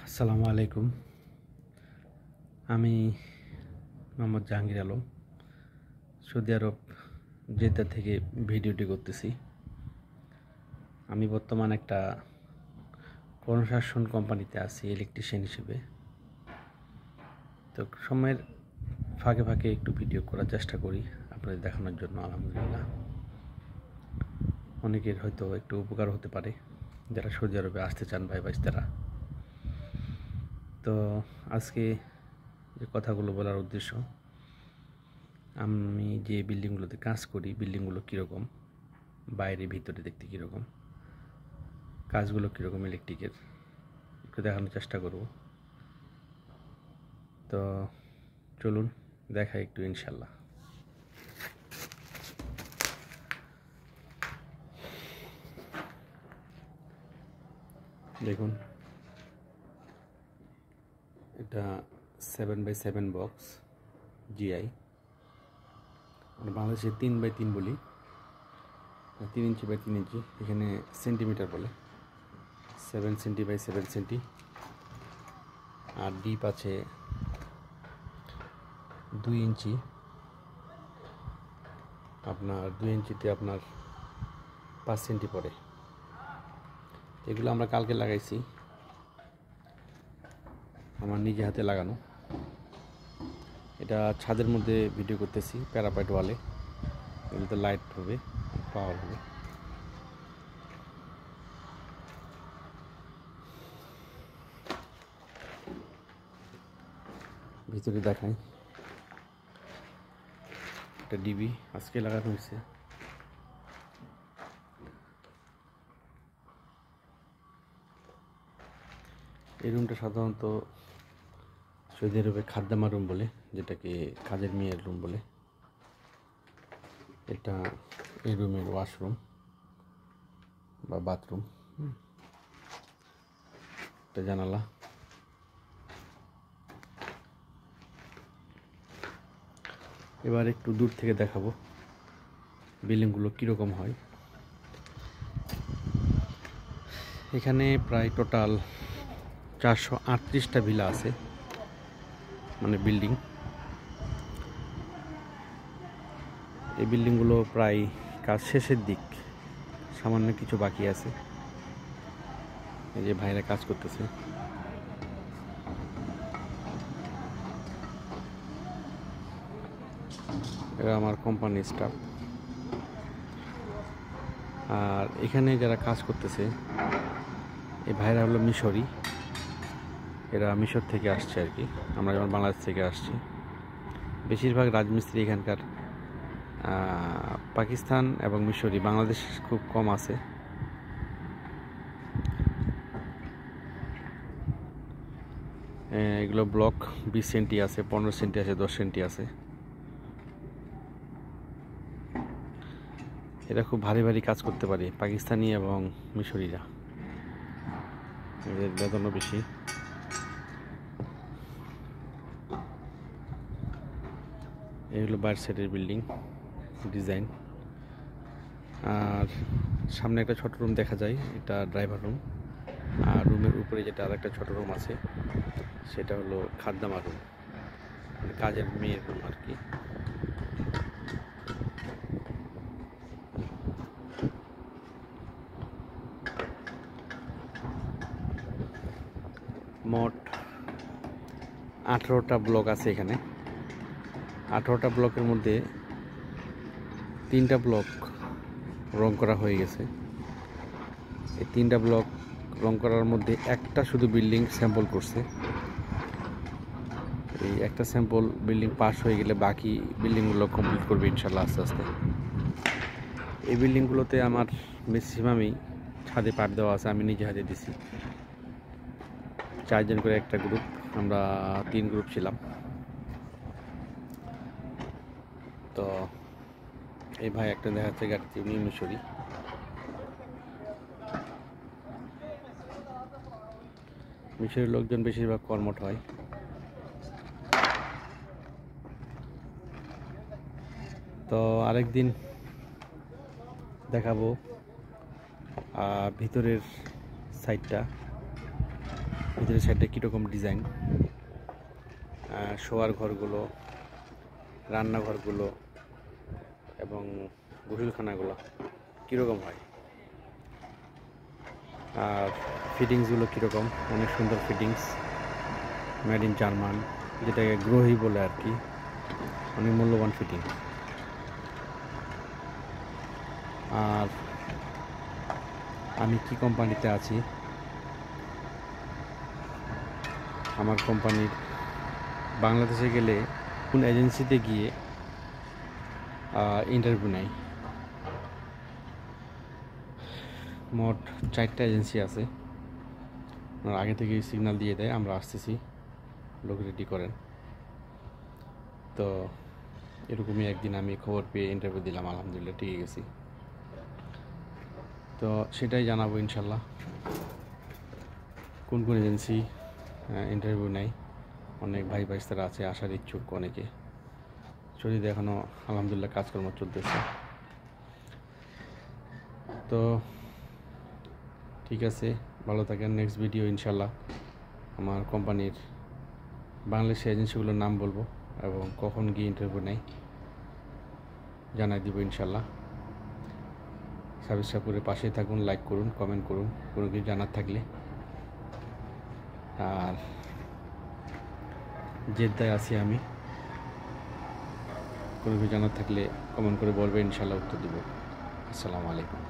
আসসালামু আলাইকুম। আমি মোহাম্মদ জাহাঙ্গীর আলম, সৌদি আরব জেদ্দা থেকে ভিডিওটি করতেছি। আমি বর্তমান একটা কনস্ট্রাকশন কোম্পানিতে আছি ইলেকট্রিশিয়ান হিসেবে। তো সময়ের ফাঁকে ফাঁকে একটু ভিডিও করার চেষ্টা করি আপনাদের দেখানোর জন্য। আলহামদুলিল্লাহ অনেকের হয়তো একটু উপকার হতে পারে যারা সৌদি আরবে আসতে চান ভাই ভাইস্তারা। তো আজকে যে কথাগুলো বলার উদ্দেশ্য, আমি যে বিল্ডিংগুলোতে কাজ করি বিল্ডিংগুলো কীরকম, বাইরে ভিতরে দেখতে কীরকম, কাজগুলো কীরকম ইলেকট্রিকের একটু দেখানোর চেষ্টা করব। তো চলুন দেখাই একটু ইনশাল্লাহ। দেখুন, এটা 7x7 বক্স জিআই, আমরা বাংলাদেশে 3x3 বলি, 3 ইঞ্চি বাই 3 ইঞ্চি, এখানে সেন্টিমিটার বলে। 7 সেন্টি বাই 7 সেন্টি, আর ডিপ আছে 2 ইঞ্চি। আপনার 2 ইঞ্চিতে আপনার 5 সেন্টি পড়ে। এগুলো আমরা কালকে লাগাইছি, আমার নিজে হাতে লাগানো। এটা ছাদের মধ্যে ভিডিও করতেছি, প্যারাপাইট ওয়ালে। এগুলোতে লাইট হবে, পাওয়ার হবে। ভিতরে দেখাই, একটা ডিবি আজকে লাগানো হয়েছে। এই রুমটা সাধারণত সৌদি আরবে খাদ্দামা রুম বলে, যেটাকে কাজের মেয়ের রুম বলে। এটা এই রুমের ওয়াশরুম বা বাথরুম। এটা জানালা। এবার একটু দূর থেকে দেখাবো বিল্ডিংগুলো কীরকম হয়। এখানে প্রায় টোটাল 438টা ভিলা আছে, মানে বিল্ডিং। এই বিল্ডিংগুলো প্রায় কাজ শেষের দিক, সামান্য কিছু বাকি আছে। এই যে ভাইরা কাজ করতেছে। এরা আমার কোম্পানির স্টাফ। আর এখানে যারা কাজ করতেছে এই ভাইরা হলো মিশরি, এরা মিশর থেকে আসছে আর কি। আমরা যেমন বাংলাদেশ থেকে আসছি। বেশিরভাগ রাজমিস্ত্রি এখানকার পাকিস্তান এবং মিশরি, বাংলাদেশ খুব কম আছে। এগুলো ব্লক 20 সেন্টি আছে, 15 সেন্টি আছে, 10 সেন্টি আছে। এরা খুব ভারী ভারী কাজ করতে পারে, পাকিস্তানি এবং মিশরিরা। এদের বেতনও বেশি। এগুলো বাইরের সাইডের বিল্ডিং ডিজাইন। আর সামনে একটা ছোট রুম দেখা যায়, এটা ড্রাইভার রুম। আর রুমের উপরে যেটা আর একটা ছোট রুম আছে সেটা হলো খাদ্দামা রুম, মানে কাজের মেয়ের রুম আর কি। মোট 18টা ব্লক আছে এখানে। 18টা ব্লকের মধ্যে 3টা ব্লক রং করা হয়ে গেছে। এই 3টা ব্লক রং করার মধ্যে একটা শুধু বিল্ডিং স্যাম্পল করছে। এই একটা স্যাম্পল বিল্ডিং পাস হয়ে গেলে বাকি বিল্ডিংগুলো কমপ্লিট করবে ইনশাল্লাহ আস্তে আস্তে। এই বিল্ডিংগুলোতে আমার ম্যাক্সিমামই ছাদে পাট দেওয়া আছে, আমি নিজে হাতে দিছি। 4 জন করে একটা গ্রুপ, আমরা 3 গ্রুপ ছিলাম। তো এই ভাই একটা দেখাচ্ছে গাড়িতে, উনি মিশরি। মিশরের লোকজন বেশিরভাগ কর্মঠ হয়। তো আরেকদিন দেখাবো ভিতরের সাইডটা। ভিতরের সাইডে কীরকম ডিজাইন, শোয়ার ঘরগুলো, রান্নাঘরগুলো এবং গোসলখানাগুলো কীরকম হয়, আর ফিটিংসগুলো কীরকম। অনেক সুন্দর ফিটিংস, মেড ইন জার্মান, যেটাকে গ্রোহি বলে আর কি। অনেক মূল্যবান ফিটিং। আর আমি কি কোম্পানিতে আছি, আমার কোম্পানির বাংলাদেশে গেলে কোন এজেন্সিতে গিয়ে ইন্টারভিউ নেয়। মোট 4টা এজেন্সি আছে। ওনারা আগে থেকে সিগন্যাল দিয়ে দেয় আমরা আসতেছি, লোক রেডি করেন। তো এরকমই একদিন আমি খবর পেয়ে ইন্টারভিউ দিলাম, আলহামদুলিল্লাহ টিকে গেছি। তো সেটাই জানাবো ইনশাল্লাহ কোন কোন এজেন্সি ইন্টারভিউ নেয়। অনেক ভাই ভাইস্তারা আছে আসার ইচ্ছুক, অনেকে শরীরে এখনও আলহামদুলিল্লাহ কাজকর্ম চলতেছে। তো ঠিক আছে, ভালো থাকেন। নেক্সট ভিডিও ইনশাল্লাহ আমার কোম্পানির বাংলাদেশের এজেন্সিগুলোর নাম বলবো এবং কখন গিয়ে ইন্টারভিউ নেয় জানাই দিব ইনশাল্লাহ। সাবস্ক্রাইব করে পাশে থাকুন, লাইক করুন, কমেন্ট করুন কোনো কিছু জানার থাকলে। আর জেদ্দায় আছি আমি, কোনো কিছু জানার থাকলে কমেন্ট করে বলবে, ইনশাল্লাহ উত্তর দিব। আসসালামু আলাইকুম।